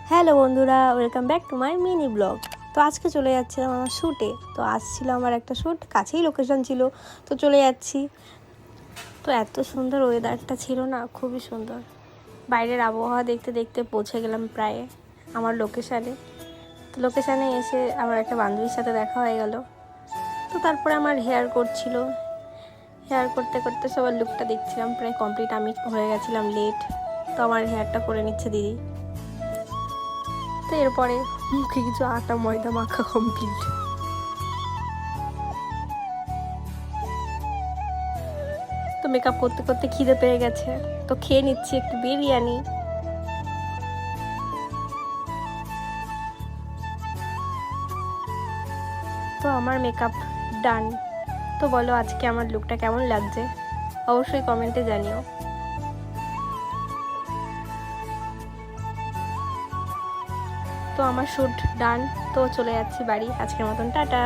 Hello বন্ধুরা, welcome back to my mini blog. তো আজকে চলে যাচ্ছিলাম আমার শ্যুটে। তো আসছিল আমার একটা শ্যুট, কাছেই লোকেশন ছিল, তো চলে যাচ্ছি। তো এত সুন্দর ওয়েদারটা ছিল না, খুবই সুন্দর। বাইরের আবহাওয়া দেখতে দেখতে পৌঁছে গেলাম প্রায় আমার লোকেশানে। তো লোকেশানে এসে আমার একটা বান্ধবীর সাথে দেখা হয়ে গেল। তো তারপরে আমার হেয়ার করছিল, হেয়ার করতে করতে সবার লুকটা দেখছিলাম, প্রায় কমপ্লিট। আমি হয়ে গেছিলাম লেট, তো আমার হেয়ারটা করে নিচ্ছে দিদি। তো এরপরে মুখে কিছু আটা ময়দা মাখা কমপ্লিট। তো মেকআপ করতে করতে খিদে পেয়ে গেছে, তো খেয়ে নিচ্ছি একটু বিরিয়ানি। তো আমার মেকআপ ডান। তো বলো আজকে আমার লুকটা কেমন লাগছে, অবশ্যই কমেন্টে জানিও। তো আমার শ্যুট ডান, তো চলে যাচ্ছি বাড়ি আজকের মতন, টাটা।